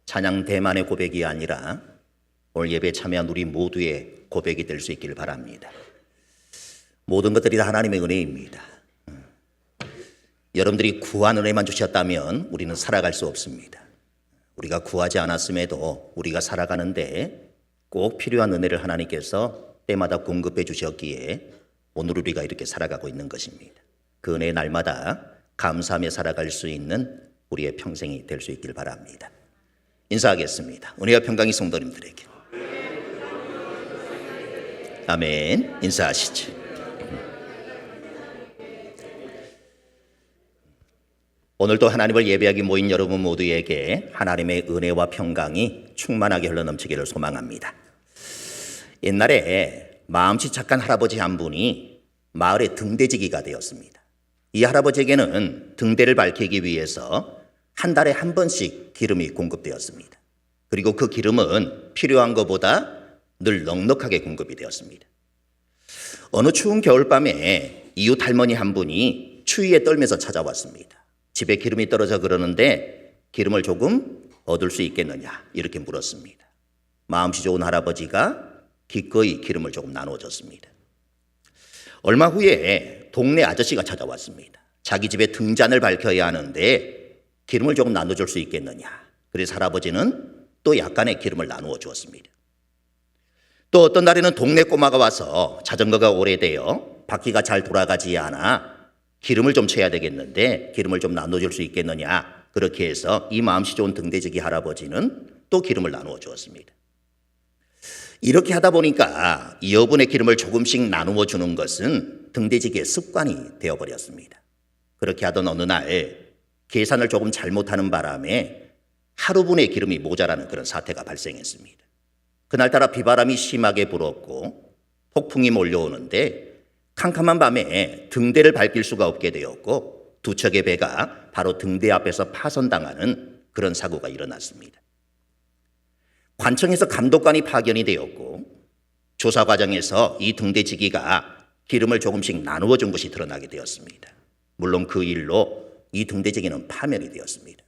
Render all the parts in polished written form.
찬양 대만의 고백이 아니라 오늘 예배에 참여한 우리 모두의 고백이 될 수 있기를 바랍니다. 모든 것들이 다 하나님의 은혜입니다. 여러분들이 구한 은혜만 주셨다면 우리는 살아갈 수 없습니다. 우리가 구하지 않았음에도 우리가 살아가는데 꼭 필요한 은혜를 하나님께서 때마다 공급해 주셨기에 오늘 우리가 이렇게 살아가고 있는 것입니다. 그 은혜 날마다 감사하며 살아갈 수 있는 우리의 평생이 될 수 있길 바랍니다. 인사하겠습니다. 은혜와 평강이 성도님들에게. 아멘. 인사하시죠. 오늘도 하나님을 예배하기 모인 여러분 모두에게 하나님의 은혜와 평강이 충만하게 흘러넘치기를 소망합니다. 옛날에 마음씨 착한 할아버지 한 분이 마을의 등대지기가 되었습니다. 이 할아버지에게는 등대를 밝히기 위해서 한 달에 한 번씩 기름이 공급되었습니다. 그리고 그 기름은 필요한 것보다 늘 넉넉하게 공급이 되었습니다. 어느 추운 겨울밤에 이웃 할머니 한 분이 추위에 떨면서 찾아왔습니다. 집에 기름이 떨어져 그러는데 기름을 조금 얻을 수 있겠느냐 이렇게 물었습니다. 마음씨 좋은 할아버지가 기꺼이 기름을 조금 나눠줬습니다. 얼마 후에 동네 아저씨가 찾아왔습니다. 자기 집에 등잔을 밝혀야 하는데 기름을 조금 나눠줄 수 있겠느냐. 그래서 할아버지는 또 약간의 기름을 나누어 주었습니다. 또 어떤 날에는 동네 꼬마가 와서 자전거가 오래되어 바퀴가 잘 돌아가지 않아 기름을 좀 채야 되겠는데 기름을 좀 나눠줄 수 있겠느냐. 그렇게 해서 이 마음씨 좋은 등대지기 할아버지는 또 기름을 나누어 주었습니다. 이렇게 하다 보니까 여분의 기름을 조금씩 나누어 주는 것은 등대지기의 습관이 되어버렸습니다. 그렇게 하던 어느 날 계산을 조금 잘못하는 바람에 하루분의 기름이 모자라는 그런 사태가 발생했습니다. 그날따라 비바람이 심하게 불었고 폭풍이 몰려오는데 캄캄한 밤에 등대를 밝힐 수가 없게 되었고 두 척의 배가 바로 등대 앞에서 파손당하는 그런 사고가 일어났습니다. 관청에서 감독관이 파견이 되었고 조사 과정에서 이 등대지기가 기름을 조금씩 나누어 준 것이 드러나게 되었습니다. 물론 그 일로 이 등대지기는 파면이 되었습니다.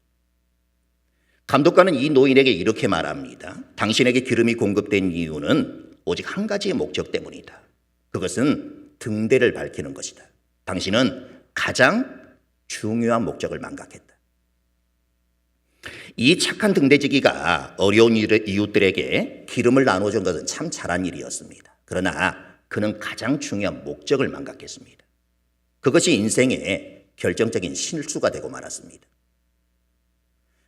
감독관은 이 노인에게 이렇게 말합니다. 당신에게 기름이 공급된 이유는 오직 한 가지의 목적 때문이다. 그것은 등대를 밝히는 것이다. 당신은 가장 중요한 목적을 망각했다. 이 착한 등대지기가 어려운 이웃들에게 기름을 나눠준 것은 참 잘한 일이었습니다. 그러나 그는 가장 중요한 목적을 망각했습니다. 그것이 인생의 결정적인 실수가 되고 말았습니다.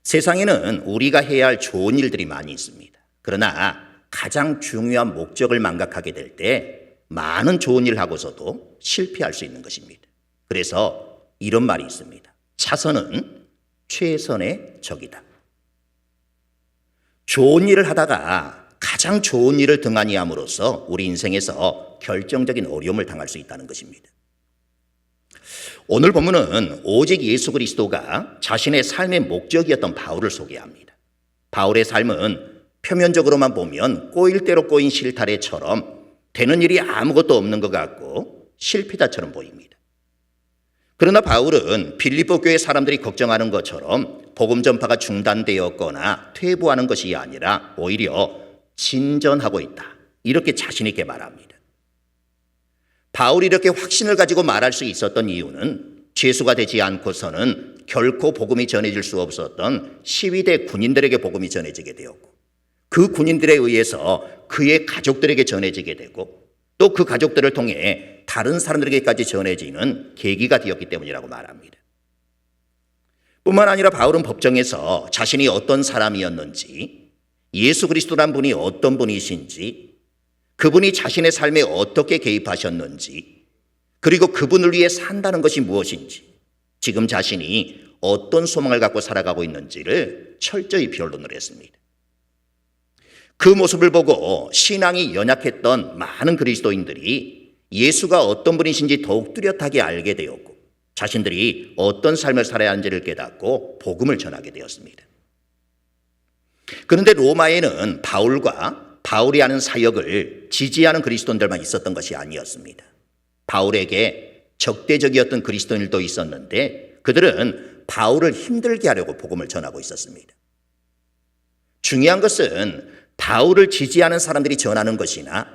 세상에는 우리가 해야 할 좋은 일들이 많이 있습니다. 그러나 가장 중요한 목적을 망각하게 될 때 많은 좋은 일을 하고서도 실패할 수 있는 것입니다. 그래서 이런 말이 있습니다. 차선은 최선의 적이다. 좋은 일을 하다가 가장 좋은 일을 등한히 함으로써 우리 인생에서 결정적인 어려움을 당할 수 있다는 것입니다. 오늘 본문은 오직 예수 그리스도가 자신의 삶의 목적이었던 바울을 소개합니다. 바울의 삶은 표면적으로만 보면 꼬일 대로 꼬인 실타래처럼 되는 일이 아무것도 없는 것 같고 실패자처럼 보입니다. 그러나 바울은 빌립보 교회 사람들이 걱정하는 것처럼 복음 전파가 중단되었거나 퇴보하는 것이 아니라 오히려 진전하고 있다. 이렇게 자신 있게 말합니다. 바울이 이렇게 확신을 가지고 말할 수 있었던 이유는 죄수가 되지 않고서는 결코 복음이 전해질 수 없었던 시위대 군인들에게 복음이 전해지게 되었고 그 군인들에 의해서 그의 가족들에게 전해지게 되고 또 그 가족들을 통해 다른 사람들에게까지 전해지는 계기가 되었기 때문이라고 말합니다. 뿐만 아니라 바울은 법정에서 자신이 어떤 사람이었는지 예수 그리스도란 분이 어떤 분이신지 그분이 자신의 삶에 어떻게 개입하셨는지 그리고 그분을 위해 산다는 것이 무엇인지 지금 자신이 어떤 소망을 갖고 살아가고 있는지를 철저히 변론을 했습니다. 그 모습을 보고 신앙이 연약했던 많은 그리스도인들이 예수가 어떤 분이신지 더욱 뚜렷하게 알게 되었고 자신들이 어떤 삶을 살아야 하는지를 깨닫고 복음을 전하게 되었습니다. 그런데 로마에는 바울과 바울이 하는 사역을 지지하는 그리스도인들만 있었던 것이 아니었습니다. 바울에게 적대적이었던 그리스도인들도 있었는데 그들은 바울을 힘들게 하려고 복음을 전하고 있었습니다. 중요한 것은 바울을 지지하는 사람들이 전하는 것이나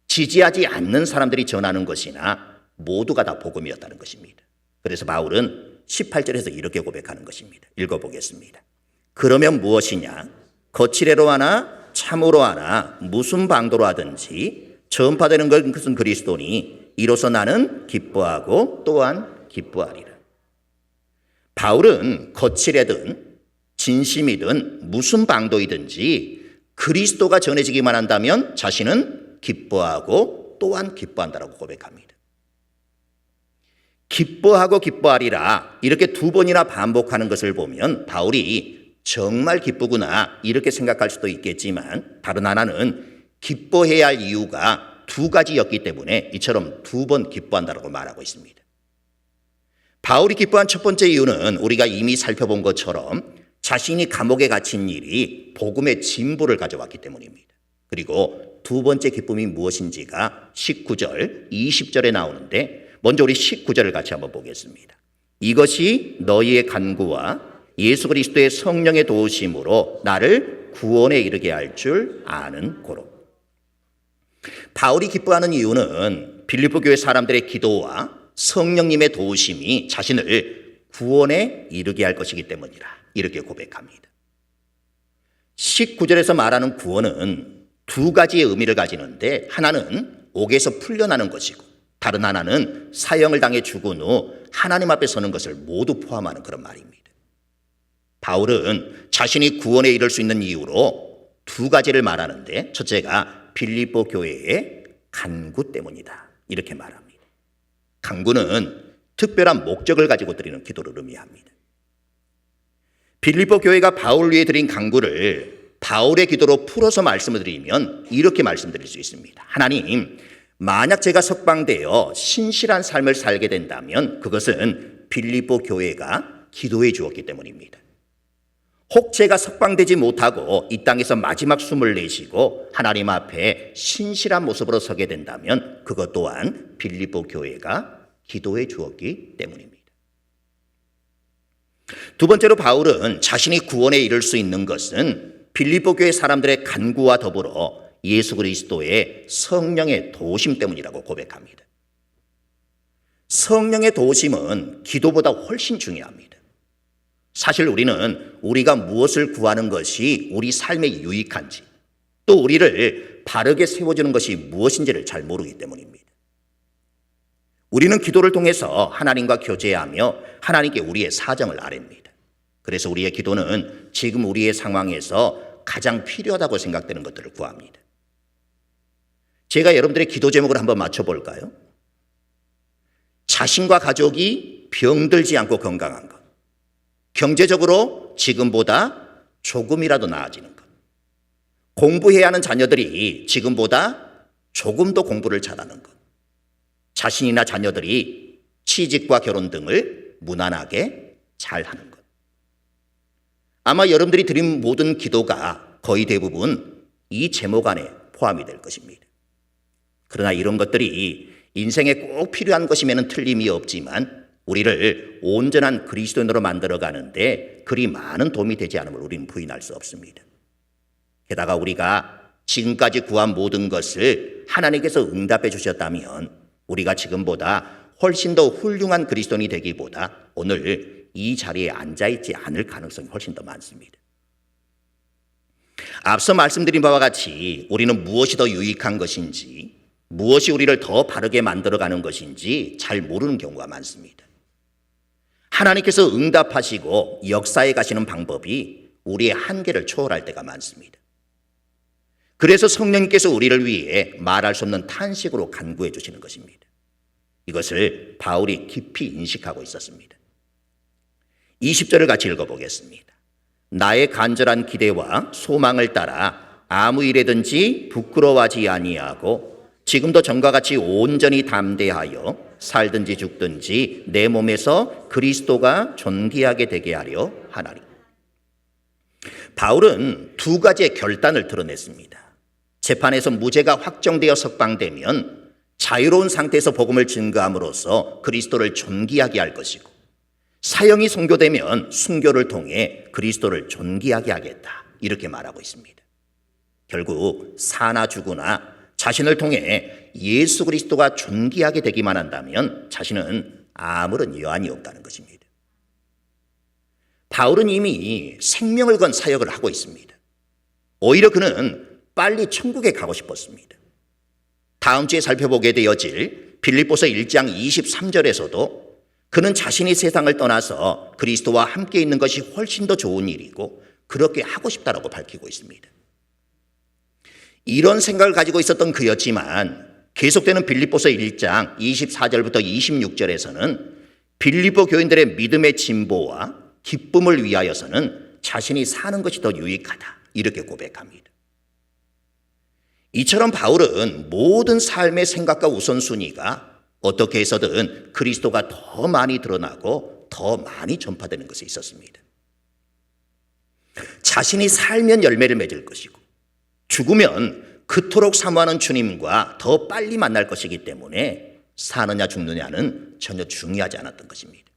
지지하지 않는 사람들이 전하는 것이나 모두가 다 복음이었다는 것입니다. 그래서 바울은 18절에서 이렇게 고백하는 것입니다. 읽어보겠습니다. 그러면 무엇이냐? 거칠애로 하나 참으로 하나 무슨 방도로 하든지 전파되는 것은 그리스도니 이로써 나는 기뻐하고 또한 기뻐하리라. 바울은 거칠애든 진심이든 무슨 방도이든지 그리스도가 전해지기만 한다면 자신은 기뻐하고 또한 기뻐한다라고 고백합니다. 기뻐하고 기뻐하리라 이렇게 두 번이나 반복하는 것을 보면 바울이 정말 기쁘구나 이렇게 생각할 수도 있겠지만 다른 하나는 기뻐해야 할 이유가 두 가지였기 때문에 이처럼 두 번 기뻐한다라고 말하고 있습니다. 바울이 기뻐한 첫 번째 이유는 우리가 이미 살펴본 것처럼 자신이 감옥에 갇힌 일이 복음의 진보를 가져왔기 때문입니다. 그리고 두 번째 기쁨이 무엇인지가 19절, 20절에 나오는데 먼저 우리 19절을 같이 한번 보겠습니다. 이것이 너희의 간구와 예수 그리스도의 성령의 도우심으로 나를 구원에 이르게 할 줄 아는 고로. 바울이 기뻐하는 이유는 빌립보 교회 사람들의 기도와 성령님의 도우심이 자신을 구원에 이르게 할 것이기 때문이라 이렇게 고백합니다. 19절에서 말하는 구원은 두 가지의 의미를 가지는데 하나는 옥에서 풀려나는 것이고 다른 하나는 사형을 당해 죽은 후 하나님 앞에 서는 것을 모두 포함하는 그런 말입니다. 바울은 자신이 구원에 이를 수 있는 이유로 두 가지를 말하는데 첫째가 빌립보 교회의 간구 때문이다 이렇게 말합니다. 간구는 특별한 목적을 가지고 드리는 기도를 의미합니다. 빌립보 교회가 바울 위에 드린 간구를 바울의 기도로 풀어서 말씀을 드리면 이렇게 말씀드릴 수 있습니다. 하나님, 만약 제가 석방되어 신실한 삶을 살게 된다면 그것은 빌립보 교회가 기도해 주었기 때문입니다. 혹 제가 석방되지 못하고 이 땅에서 마지막 숨을 내쉬고 하나님 앞에 신실한 모습으로 서게 된다면 그것 또한 빌립보 교회가 기도해 주었기 때문입니다. 두 번째로 바울은 자신이 구원에 이를 수 있는 것은 빌립보 교회 사람들의 간구와 더불어 예수 그리스도의 성령의 도우심 때문이라고 고백합니다. 성령의 도우심은 기도보다 훨씬 중요합니다. 사실 우리는 우리가 무엇을 구하는 것이 우리 삶에 유익한지 또 우리를 바르게 세워주는 것이 무엇인지를 잘 모르기 때문입니다. 우리는 기도를 통해서 하나님과 교제하며 하나님께 우리의 사정을 아뢰입니다. 그래서 우리의 기도는 지금 우리의 상황에서 가장 필요하다고 생각되는 것들을 구합니다. 제가 여러분들의 기도 제목을 한번 맞춰볼까요? 자신과 가족이 병들지 않고 건강한 것, 경제적으로 지금보다 조금이라도 나아지는 것, 공부해야 하는 자녀들이 지금보다 조금 더 공부를 잘하는 것, 자신이나 자녀들이 취직과 결혼 등을 무난하게 잘하는 것. 아마 여러분들이 드린 모든 기도가 거의 대부분 이 제목 안에 포함이 될 것입니다. 그러나 이런 것들이 인생에 꼭 필요한 것이면 틀림이 없지만 우리를 온전한 그리스도인으로 만들어가는데 그리 많은 도움이 되지 않음을 우리는 부인할 수 없습니다. 게다가 우리가 지금까지 구한 모든 것을 하나님께서 응답해 주셨다면 우리가 지금보다 훨씬 더 훌륭한 그리스도인이 되기보다 오늘 이 자리에 앉아있지 않을 가능성이 훨씬 더 많습니다. 앞서 말씀드린 바와 같이 우리는 무엇이 더 유익한 것인지 무엇이 우리를 더 바르게 만들어가는 것인지 잘 모르는 경우가 많습니다. 하나님께서 응답하시고 역사에 가시는 방법이 우리의 한계를 초월할 때가 많습니다. 그래서 성령님께서 우리를 위해 말할 수 없는 탄식으로 간구해 주시는 것입니다. 이것을 바울이 깊이 인식하고 있었습니다. 20절을 같이 읽어보겠습니다. 나의 간절한 기대와 소망을 따라 아무 일에든지 부끄러워하지 아니하고 지금도 전과 같이 온전히 담대하여 살든지 죽든지 내 몸에서 그리스도가 존귀하게 되게 하려 하나니. 바울은 두 가지의 결단을 드러냈습니다. 재판에서 무죄가 확정되어 석방되면 자유로운 상태에서 복음을 증거함으로써 그리스도를 존귀하게 할 것이고 사형이 선고되면 순교를 통해 그리스도를 존귀하게 하겠다 이렇게 말하고 있습니다. 결국 사나 죽으나 자신을 통해 예수 그리스도가 존귀하게 되기만 한다면 자신은 아무런 여한이 없다는 것입니다. 바울은 이미 생명을 건 사역을 하고 있습니다. 오히려 그는 빨리 천국에 가고 싶었습니다. 다음 주에 살펴보게 되어질 빌립보서 1장 23절에서도 그는 자신이 세상을 떠나서 그리스도와 함께 있는 것이 훨씬 더 좋은 일이고 그렇게 하고 싶다라고 밝히고 있습니다. 이런 생각을 가지고 있었던 그였지만 계속되는 빌립보서 1장 24절부터 26절에서는 빌립보 교인들의 믿음의 진보와 기쁨을 위하여서는 자신이 사는 것이 더 유익하다 이렇게 고백합니다. 이처럼 바울은 모든 삶의 생각과 우선순위가 어떻게 해서든 그리스도가 더 많이 드러나고 더 많이 전파되는 것에 있었습니다. 자신이 살면 열매를 맺을 것이고 죽으면 그토록 사모하는 주님과 더 빨리 만날 것이기 때문에 사느냐 죽느냐는 전혀 중요하지 않았던 것입니다.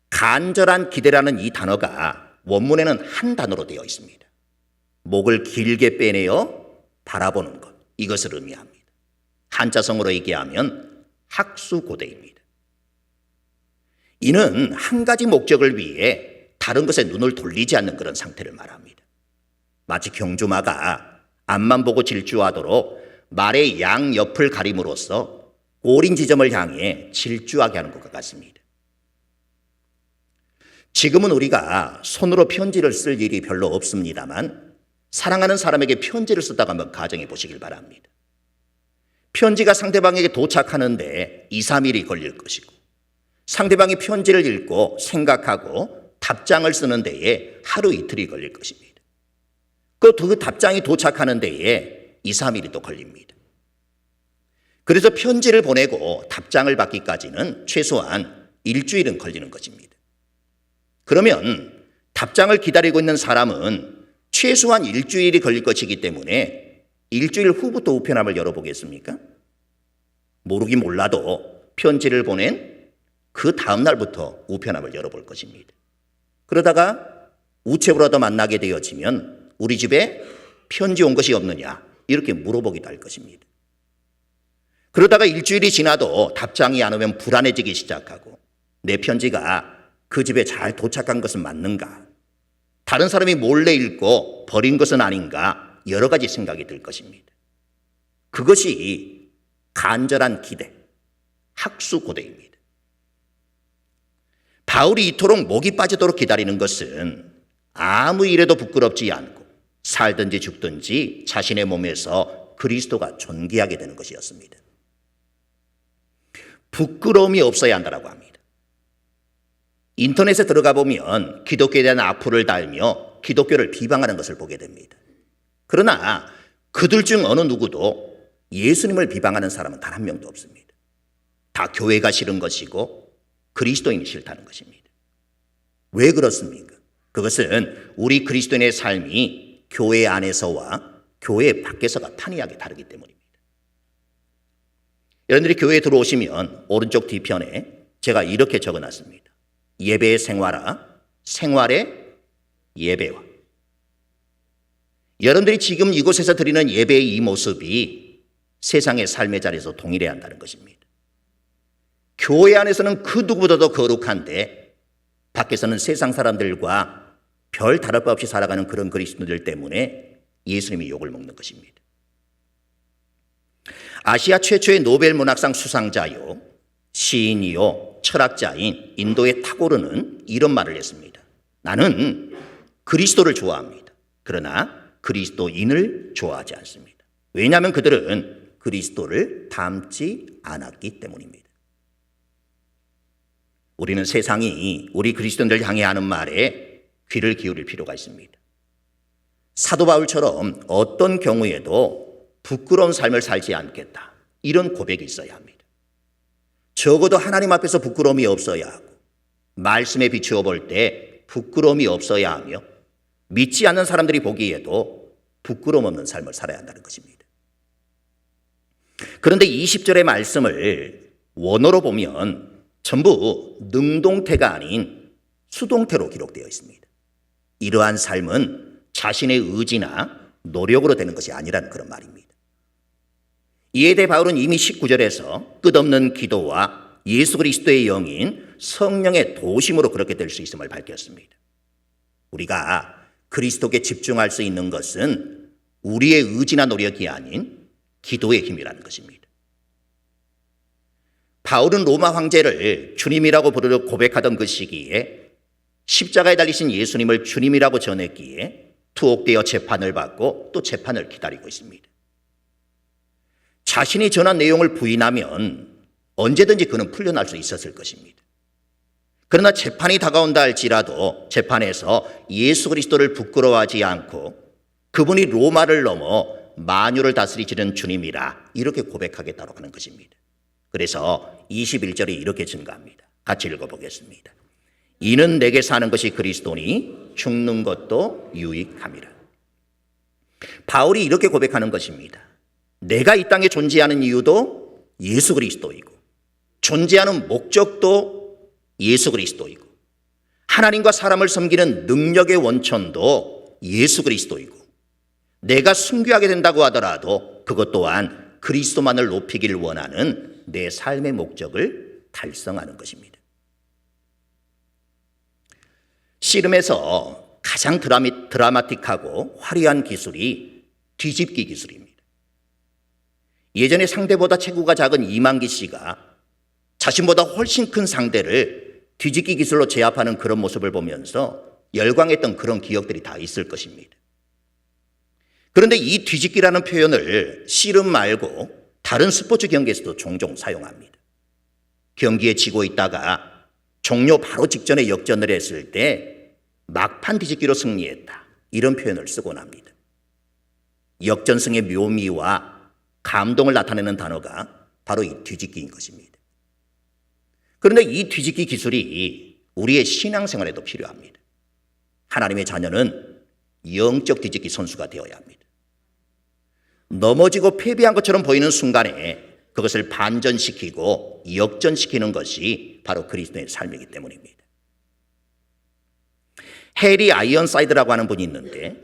간절한 기대라는 이 단어가 원문에는 한 단어로 되어 있습니다. 목을 길게 빼내어 바라보는 것, 이것을 의미합니다. 한자성어로 얘기하면 학수고대입니다. 이는 한 가지 목적을 위해 다른 것에 눈을 돌리지 않는 그런 상태를 말합니다. 마치 경주마가 앞만 보고 질주하도록 말의 양옆을 가림으로써 꼬린 지점을 향해 질주하게 하는 것과 같습니다. 지금은 우리가 손으로 편지를 쓸 일이 별로 없습니다만 사랑하는 사람에게 편지를 쓰다가 한번 가정해 보시길 바랍니다. 편지가 상대방에게 도착하는데 2, 3일이 걸릴 것이고 상대방이 편지를 읽고 생각하고 답장을 쓰는 데에 하루 이틀이 걸릴 것입니다. 그 답장이 도착하는 데에 2, 3일이 또 걸립니다. 그래서 편지를 보내고 답장을 받기까지는 최소한 일주일은 걸리는 것입니다. 그러면 답장을 기다리고 있는 사람은 최소한 일주일이 걸릴 것이기 때문에 일주일 후부터 우편함을 열어보겠습니까? 모르긴 몰라도 편지를 보낸 그 다음 날부터 우편함을 열어볼 것입니다. 그러다가 우체부라도 만나게 되어지면 우리 집에 편지 온 것이 없느냐 이렇게 물어보기도 할 것입니다. 그러다가 일주일이 지나도 답장이 안 오면 불안해지기 시작하고 내 편지가 그 집에 잘 도착한 것은 맞는가? 다른 사람이 몰래 읽고 버린 것은 아닌가? 여러 가지 생각이 들 것입니다. 그것이 간절한 기대, 학수고대입니다. 바울이 이토록 목이 빠지도록 기다리는 것은 아무 일에도 부끄럽지 않고 살든지 죽든지 자신의 몸에서 그리스도가 존귀하게 되는 것이었습니다. 부끄러움이 없어야 한다고 합니다. 인터넷에 들어가 보면 기독교에 대한 악플을 달며 기독교를 비방하는 것을 보게 됩니다. 그러나 그들 중 어느 누구도 예수님을 비방하는 사람은 단 한 명도 없습니다. 다 교회가 싫은 것이고 그리스도인이 싫다는 것입니다. 왜 그렇습니까? 그것은 우리 그리스도인의 삶이 교회 안에서와 교회 밖에서가 판이하게 다르기 때문입니다. 여러분들이 교회에 들어오시면 오른쪽 뒤편에 제가 이렇게 적어놨습니다. 예배의 생활화, 생활의 예배화. 여러분들이 지금 이곳에서 드리는 예배의 이 모습이 세상의 삶의 자리에서 동일해야 한다는 것입니다. 교회 안에서는 그 누구보다도 거룩한데 밖에서는 세상 사람들과 별 다를 바 없이 살아가는 그런 그리스도인들 때문에 예수님이 욕을 먹는 것입니다. 아시아 최초의 노벨 문학상 수상자요, 시인이요, 철학자인 인도의 타고르는 이런 말을 했습니다. 나는 그리스도를 좋아합니다. 그러나 그리스도인을 좋아하지 않습니다. 왜냐하면 그들은 그리스도를 닮지 않았기 때문입니다. 우리는 세상이 우리 그리스도인들 향해 하는 말에 귀를 기울일 필요가 있습니다. 사도 바울처럼 어떤 경우에도 부끄러운 삶을 살지 않겠다. 이런 고백이 있어야 합니다. 적어도 하나님 앞에서 부끄러움이 없어야 하고 말씀에 비추어 볼 때 부끄러움이 없어야 하며 믿지 않는 사람들이 보기에도 부끄러움 없는 삶을 살아야 한다는 것입니다. 그런데 20절의 말씀을 원어로 보면 전부 능동태가 아닌 수동태로 기록되어 있습니다. 이러한 삶은 자신의 의지나 노력으로 되는 것이 아니라는 그런 말입니다. 이에 대해 바울은 이미 19절에서 끝없는 기도와 예수 그리스도의 영인 성령의 도심으로 그렇게 될 수 있음을 밝혔습니다. 우리가 그리스도께 집중할 수 있는 것은 우리의 의지나 노력이 아닌 기도의 힘이라는 것입니다. 바울은 로마 황제를 주님이라고 부르려 고백하던 그 시기에 십자가에 달리신 예수님을 주님이라고 전했기에 투옥되어 재판을 받고 또 재판을 기다리고 있습니다. 자신이 전한 내용을 부인하면 언제든지 그는 풀려날 수 있었을 것입니다. 그러나 재판이 다가온다 할지라도 재판에서 예수 그리스도를 부끄러워하지 않고 그분이 로마를 넘어 만유를 다스리시는 주님이라 이렇게 고백하겠다고 하는 것입니다. 그래서 21절이 이렇게 증가합니다. 같이 읽어보겠습니다. 이는 내게 사는 것이 그리스도니 죽는 것도 유익함이라. 바울이 이렇게 고백하는 것입니다. 내가 이 땅에 존재하는 이유도 예수 그리스도이고 존재하는 목적도 예수 그리스도이고 하나님과 사람을 섬기는 능력의 원천도 예수 그리스도이고 내가 순교하게 된다고 하더라도 그것 또한 그리스도만을 높이길 원하는 내 삶의 목적을 달성하는 것입니다. 씨름에서 가장 드라마틱하고 화려한 기술이 뒤집기 기술입니다. 예전에 상대보다 체구가 작은 이만기 씨가 자신보다 훨씬 큰 상대를 뒤집기 기술로 제압하는 그런 모습을 보면서 열광했던 그런 기억들이 다 있을 것입니다. 그런데 이 뒤집기라는 표현을 씨름 말고 다른 스포츠 경기에서도 종종 사용합니다. 경기에 지고 있다가 종료 바로 직전에 역전을 했을 때 막판 뒤집기로 승리했다. 이런 표현을 쓰곤 합니다. 역전승의 묘미와 감동을 나타내는 단어가 바로 이 뒤집기인 것입니다. 그런데 이 뒤집기 기술이 우리의 신앙생활에도 필요합니다. 하나님의 자녀는 영적 뒤집기 선수가 되어야 합니다. 넘어지고 패배한 것처럼 보이는 순간에 그것을 반전시키고 역전시키는 것이 바로 그리스도의 삶이기 때문입니다. 해리 아이언사이드라고 하는 분이 있는데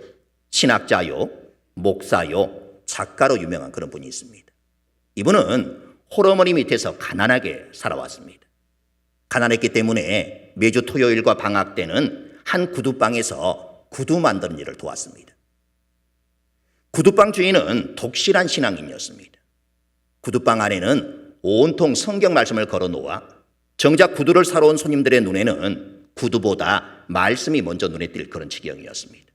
신학자요, 목사요, 작가로 유명한 그런 분이 있습니다. 이분은 홀어머니 밑에서 가난하게 살아왔습니다. 가난했기 때문에 매주 토요일과 방학 때는 한 구두방에서 구두 만드는 일을 도왔습니다. 구두방 주인은 독실한 신앙인이었습니다. 구두방 안에는 온통 성경 말씀을 걸어놓아 정작 구두를 사러 온 손님들의 눈에는 구두보다 말씀이 먼저 눈에 띌 그런 지경이었습니다.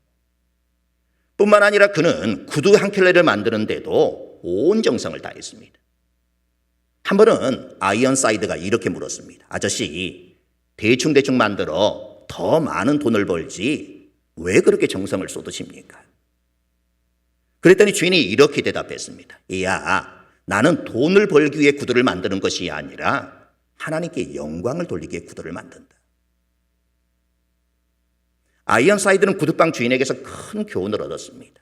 뿐만 아니라 그는 구두 한 켤레를 만드는데도 온 정성을 다했습니다. 한 번은 아이언사이드가 이렇게 물었습니다. 아저씨, 대충 만들어 더 많은 돈을 벌지 왜 그렇게 정성을 쏟으십니까? 그랬더니 주인이 이렇게 대답했습니다. 야, 나는 돈을 벌기 위해 구두를 만드는 것이 아니라 하나님께 영광을 돌리기 위해 구두를 만든다. 아이언사이드는 구두방 주인에게서 큰 교훈을 얻었습니다.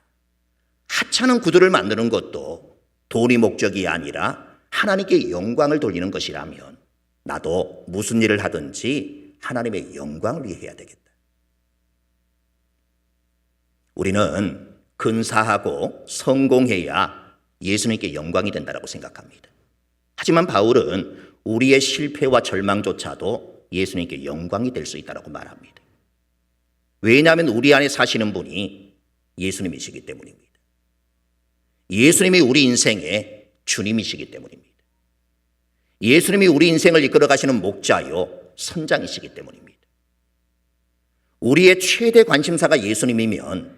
하찮은 구두를 만드는 것도 돈이 목적이 아니라 하나님께 영광을 돌리는 것이라면 나도 무슨 일을 하든지 하나님의 영광을 위해 해야 되겠다. 우리는 근사하고 성공해야 예수님께 영광이 된다고 생각합니다. 하지만 바울은 우리의 실패와 절망조차도 예수님께 영광이 될 수 있다고 말합니다. 왜냐하면 우리 안에 사시는 분이 예수님이시기 때문입니다. 예수님이 우리 인생의 주님이시기 때문입니다. 예수님이 우리 인생을 이끌어 가시는 목자요 선장이시기 때문입니다. 우리의 최대 관심사가 예수님이면,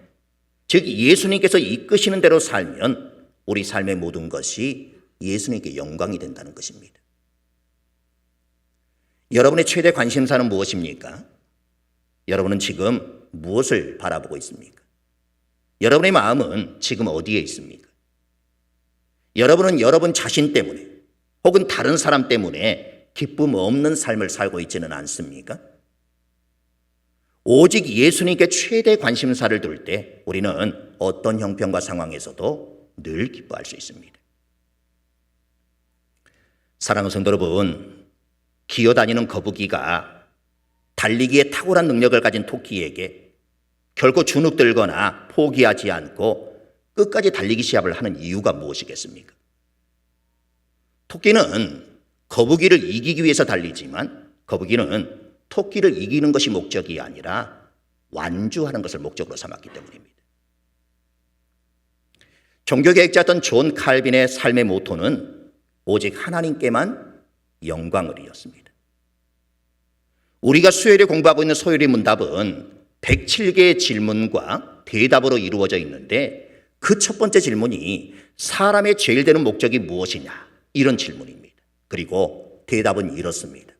즉 예수님께서 이끄시는 대로 살면 우리 삶의 모든 것이 예수님께 영광이 된다는 것입니다. 여러분의 최대 관심사는 무엇입니까? 여러분은 지금 무엇을 바라보고 있습니까? 여러분의 마음은 지금 어디에 있습니까? 여러분은 여러분 자신 때문에 혹은 다른 사람 때문에 기쁨 없는 삶을 살고 있지는 않습니까? 오직 예수님께 최대 관심사를 둘 때 우리는 어떤 형편과 상황에서도 늘 기뻐할 수 있습니다. 사랑하는 성도 여러분, 기어다니는 거북이가 달리기에 탁월한 능력을 가진 토끼에게 결코 주눅들거나 포기하지 않고 끝까지 달리기 시합을 하는 이유가 무엇이겠습니까? 토끼는 거북이를 이기기 위해서 달리지만 거북이는 토끼를 이기는 것이 목적이 아니라 완주하는 것을 목적으로 삼았기 때문입니다. 종교개혁자였던 존 칼빈의 삶의 모토는 오직 하나님께만 영광을이었습니다. 우리가 수요일에 공부하고 있는 소요리 문답은 107개의 질문과 대답으로 이루어져 있는데 그 첫 번째 질문이 사람의 제일 되는 목적이 무엇이냐? 이런 질문입니다. 그리고 대답은 이렇습니다.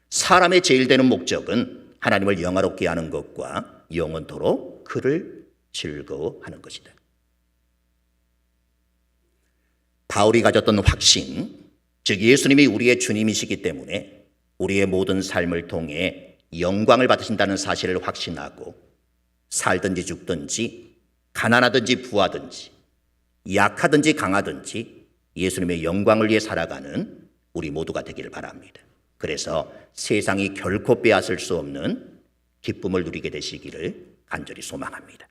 사람의 제일 되는 목적은 하나님을 영화롭게 하는 것과 영원토록 그를 즐거워하는 것이다. 바울이 가졌던 확신, 즉 예수님이 우리의 주님이시기 때문에 우리의 모든 삶을 통해 영광을 받으신다는 사실을 확신하고 살든지 죽든지 가난하든지 부하든지 약하든지 강하든지 예수님의 영광을 위해 살아가는 우리 모두가 되기를 바랍니다. 그래서 세상이 결코 빼앗을 수 없는 기쁨을 누리게 되시기를 간절히 소망합니다.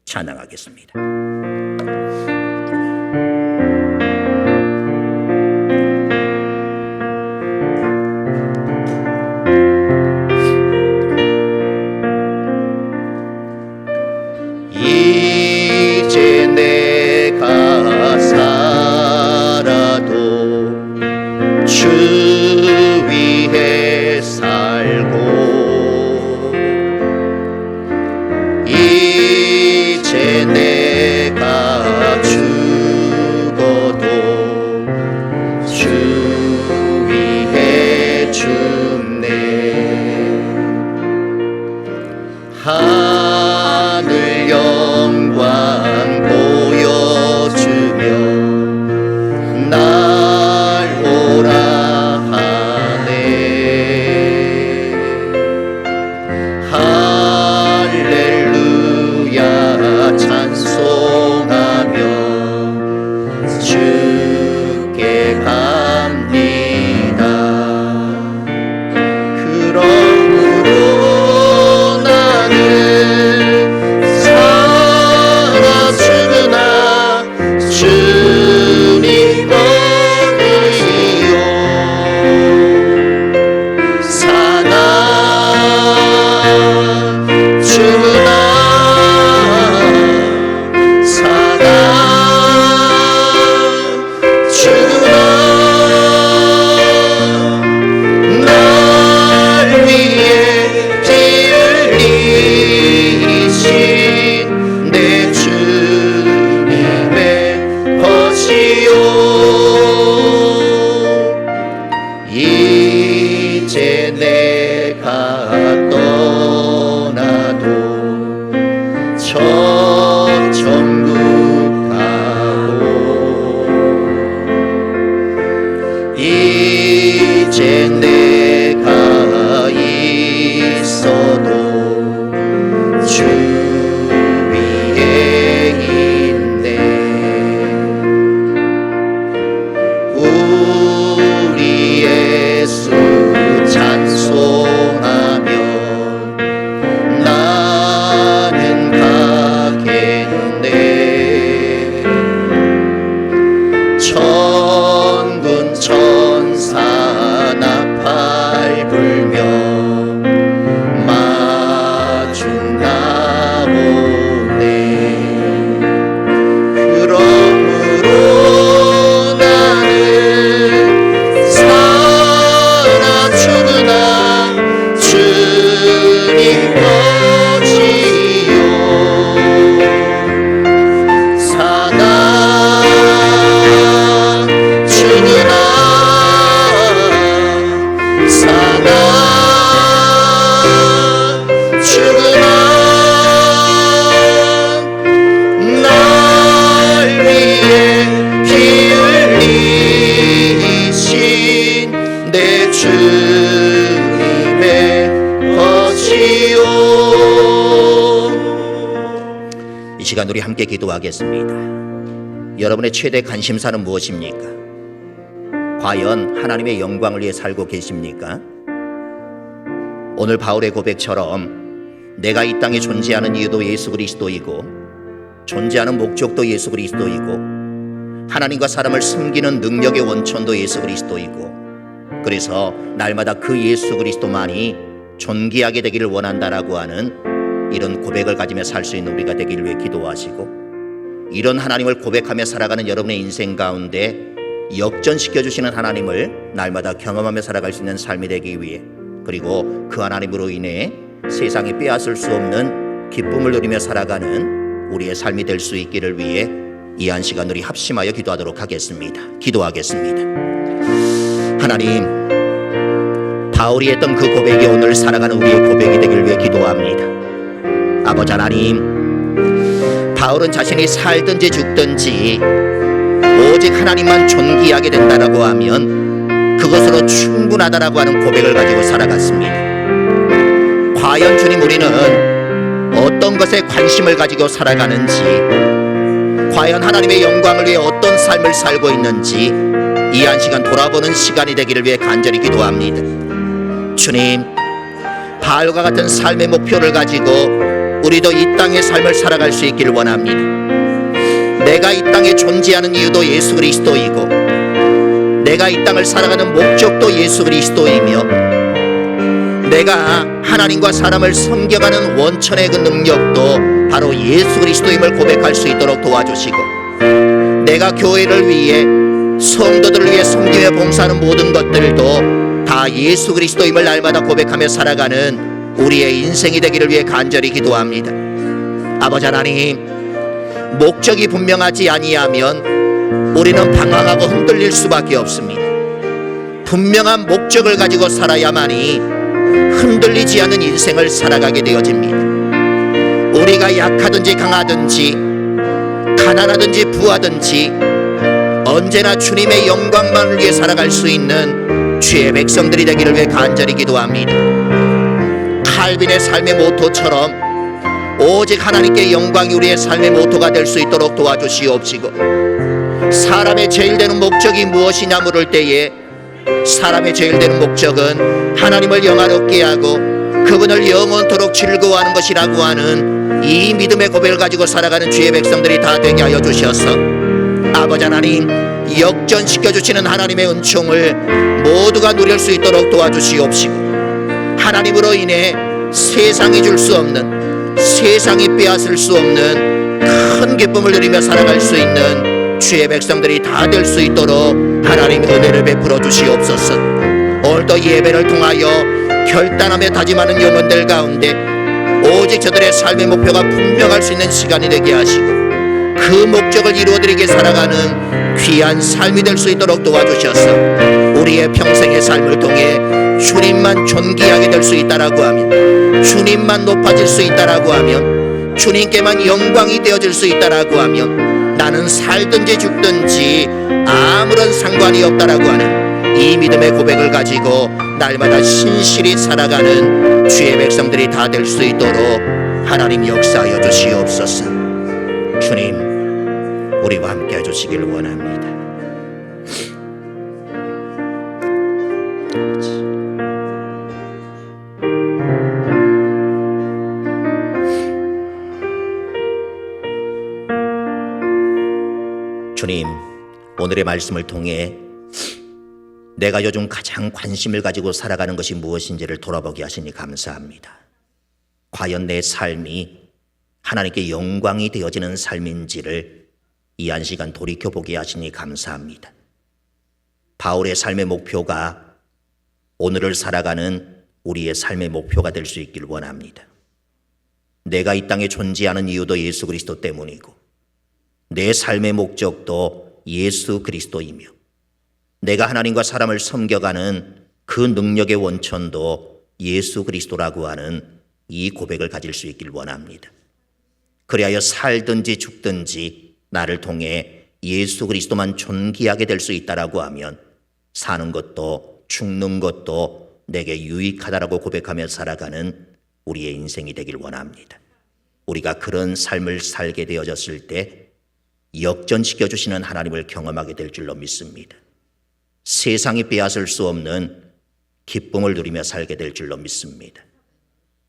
찬양하겠습니다. 이제 내가 살아도 주 위에 살고 이제 내가 죽어도 주 위에 죽네. 하늘 영광 보여주며 날 오라 하네. 할렐루야 찬송하며 주께 갑니다. 그러므로 나는 살아 죽으나 주님 것이요 사나 죽으나 사나 죽으나 날 위해 피 흘리신 내 주님의 것이요 이제 내가 떠나도 저 천국 가고 이제 내가 있어도 주 위에 있네. 우리 예수 찬송하며 나는 가겠네. 천군 천사 나팔 불며 마주 나오네. 그러므로 나는 살아 죽으나 주님 것이요 사나 죽으나 사나 죽으나 날 위해 피 흘리신 내 주님의 것이요. 이 시간 우리 함께 기도하겠습니다. 여러분의 최대 관심사는 무엇입니까? 과연 하나님의 영광을 위해 살고 계십니까? 오늘 바울의 고백처럼 내가 이 땅에 존재하는 이유도 예수 그리스도이고 존재하는 목적도 예수 그리스도이고 하나님과 사람을 섬기는 능력의 원천도 예수 그리스도이고 그래서 날마다 그 예수 그리스도만이 존귀하게 되기를 원한다라고 하는 이런 고백을 가지며 살 수 있는 우리가 되기를 위해 기도하시고 이런 하나님을 고백하며 살아가는 여러분의 인생 가운데 역전시켜 주시는 하나님을 날마다 경험하며 살아갈 수 있는 삶이 되기 위해 그리고 그 하나님으로 인해 세상이 빼앗을 수 없는 기쁨을 누리며 살아가는 우리의 삶이 될 수 있기를 위해 이 한 시간 우리 합심하여 기도하도록 하겠습니다. 기도하겠습니다. 하나님, 바울이 했던 그 고백이 오늘 살아가는 우리의 고백이 되기를 위해 기도합니다. 아버지 하나님, 바울은 자신이 살든지 죽든지 오직 하나님만 존귀하게 된다라고 하면 그것으로 충분하다라고 하는 고백을 가지고 살아갔습니다. 과연 주님, 우리는 어떤 것에 관심을 가지고 살아가는지, 과연 하나님의 영광을 위해 어떤 삶을 살고 있는지 이 한 시간 돌아보는 시간이 되기를 위해 간절히 기도합니다. 주님, 바울과 같은 삶의 목표를 가지고 우리도 이 땅의 삶을 살아갈 수 있기를 원합니다. 내가 이 땅에 존재하는 이유도 예수 그리스도이고 내가 이 땅을 살아가는 목적도 예수 그리스도이며 내가 하나님과 사람을 섬겨가는 원천의 그 능력도 바로 예수 그리스도임을 고백할 수 있도록 도와주시고 내가 교회를 위해 성도들을 위해 섬기며 봉사하는 모든 것들도 다 예수 그리스도임을 날마다 고백하며 살아가는 우리의 인생이 되기를 위해 간절히 기도합니다. 아버지 하나님, 목적이 분명하지 아니하면 우리는 방황하고 흔들릴 수밖에 없습니다. 분명한 목적을 가지고 살아야만이 흔들리지 않는 인생을 살아가게 되어집니다. 우리가 약하든지 강하든지 가난하든지 부하든지 언제나 주님의 영광만을 위해 살아갈 수 있는 주의 백성들이 되기를 위해 간절히 기도합니다. 칼빈의 삶의 모토처럼 오직 하나님께 영광이 우리의 삶의 모토가 될 수 있도록 도와주시옵시고 사람의 제일 되는 목적이 무엇이냐 물을 때에 사람의 제일 되는 목적은 하나님을 영화롭게 하고 그분을 영원토록 즐거워하는 것이라고 하는 이 믿음의 고백을 가지고 살아가는 주의 백성들이 다 되게 하여 주셔서 아버지 하나님, 역전시켜 주시는 하나님의 은총을 모두가 누릴 수 있도록 도와주시옵시고 하나님으로 인해 세상이 줄 수 없는, 세상이 빼앗을 수 없는 큰 기쁨을 누리며 살아갈 수 있는 주의 백성들이 다 될 수 있도록 하나님 은혜를 베풀어 주시옵소서. 오늘도 예배를 통하여 결단하며 다짐하는 영혼들 가운데 오직 저들의 삶의 목표가 분명할 수 있는 시간이 되게 하시고 그 목적을 이루어드리게 살아가는 귀한 삶이 될 수 있도록 도와주셔서 우리의 평생의 삶을 통해 주님만 존귀하게 될 수 있다라고 하면, 주님만 높아질 수 있다라고 하면, 주님께만 영광이 되어질 수 있다라고 하면 나는 살든지 죽든지 아무런 상관이 없다라고 하는 이 믿음의 고백을 가지고 날마다 신실히 살아가는 주의 백성들이 다 될 수 있도록 하나님 역사하여 주시옵소서. 주님, 우리와 함께 해주시길 원합니다. 주님, 오늘의 말씀을 통해 내가 요즘 가장 관심을 가지고 살아가는 것이 무엇인지를 돌아보게 하시니 감사합니다. 과연 내 삶이 하나님께 영광이 되어지는 삶인지를 이 한 시간 돌이켜보게 하시니 감사합니다. 바울의 삶의 목표가 오늘을 살아가는 우리의 삶의 목표가 될 수 있기를 원합니다. 내가 이 땅에 존재하는 이유도 예수 그리스도 때문이고 내 삶의 목적도 예수 그리스도이며 내가 하나님과 사람을 섬겨가는 그 능력의 원천도 예수 그리스도라고 하는 이 고백을 가질 수 있길 원합니다. 그리하여 살든지 죽든지 나를 통해 예수 그리스도만 존귀하게 될 수 있다라고 하면 사는 것도 죽는 것도 내게 유익하다라고 고백하며 살아가는 우리의 인생이 되길 원합니다. 우리가 그런 삶을 살게 되어졌을 때 역전시켜 주시는 하나님을 경험하게 될 줄로 믿습니다. 세상이 빼앗을 수 없는 기쁨을 누리며 살게 될 줄로 믿습니다.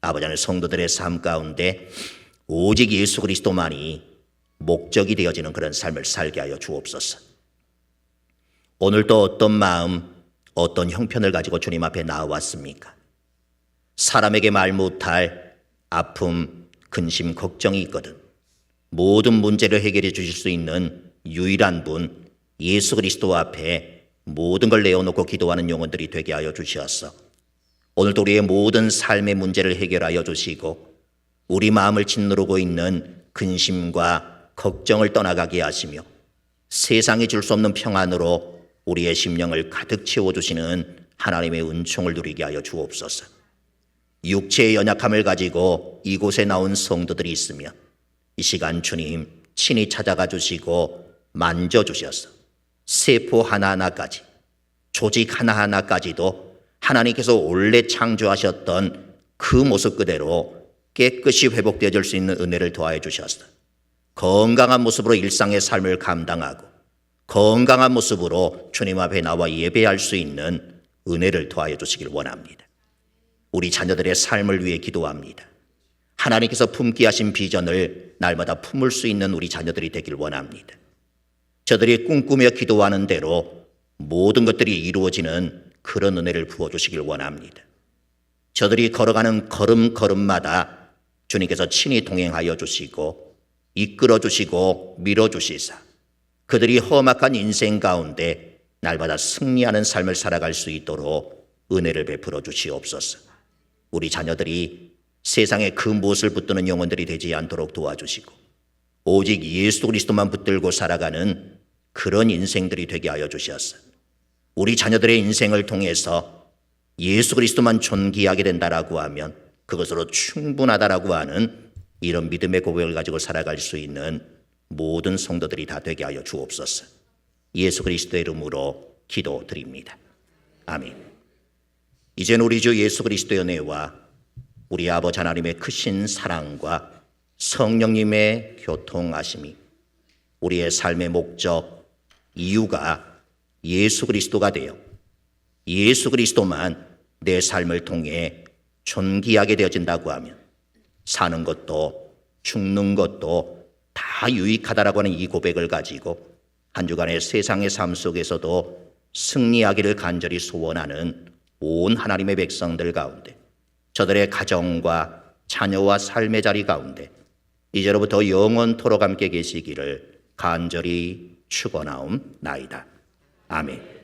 아버지 하나님, 성도들의 삶 가운데 오직 예수 그리스도만이 목적이 되어지는 그런 삶을 살게 하여 주옵소서. 오늘도 어떤 마음, 어떤 형편을 가지고 주님 앞에 나왔습니까? 사람에게 말 못할 아픔, 근심, 걱정이 있거든 모든 문제를 해결해 주실 수 있는 유일한 분 예수 그리스도 앞에 모든 걸 내어놓고 기도하는 영혼들이 되게 하여 주시옵소서. 오늘도 우리의 모든 삶의 문제를 해결하여 주시고 우리 마음을 짓누르고 있는 근심과 걱정을 떠나가게 하시며 세상이 줄 수 없는 평안으로 우리의 심령을 가득 채워주시는 하나님의 은총을 누리게 하여 주옵소서. 육체의 연약함을 가지고 이곳에 나온 성도들이 있으며 이 시간 주님 친히 찾아가 주시고 만져주셔서 세포 하나하나까지, 조직 하나하나까지도 하나님께서 원래 창조하셨던 그 모습 그대로 깨끗이 회복되어질 수 있는 은혜를 더하여 주셨어. 건강한 모습으로 일상의 삶을 감당하고 건강한 모습으로 주님 앞에 나와 예배할 수 있는 은혜를 더하여 주시길 원합니다. 우리 자녀들의 삶을 위해 기도합니다. 하나님께서 품게 하신 비전을 날마다 품을 수 있는 우리 자녀들이 되길 원합니다. 저들이 꿈꾸며 기도하는 대로 모든 것들이 이루어지는 그런 은혜를 부어주시길 원합니다. 저들이 걸어가는 걸음걸음마다 주님께서 친히 동행하여 주시고 이끌어 주시고 밀어주시사 그들이 험악한 인생 가운데 날마다 승리하는 삶을 살아갈 수 있도록 은혜를 베풀어 주시옵소서. 우리 자녀들이 세상에 그 무엇을 붙드는 영혼들이 되지 않도록 도와주시고 오직 예수 그리스도만 붙들고 살아가는 그런 인생들이 되게 하여 주시옵소서. 우리 자녀들의 인생을 통해서 예수 그리스도만 존귀하게 된다라고 하면 그것으로 충분하다라고 하는 이런 믿음의 고백을 가지고 살아갈 수 있는 모든 성도들이 다 되게 하여 주옵소서. 예수 그리스도의 이름으로 기도드립니다. 아멘. 이제는 우리 주 예수 그리스도의 은혜와 우리 아버지 하나님의 크신 사랑과 성령님의 교통하심이 우리의 삶의 목적, 이유가 예수 그리스도가 되어 예수 그리스도만 내 삶을 통해 존귀하게 되어진다고 하면 사는 것도 죽는 것도 다 유익하다라고 하는 이 고백을 가지고 한 주간의 세상의 삶 속에서도 승리하기를 간절히 소원하는 온 하나님의 백성들 가운데 저들의 가정과 자녀와 삶의 자리 가운데 이제로부터 영원토록 함께 계시기를 간절히 축원하옵나이다. 아멘.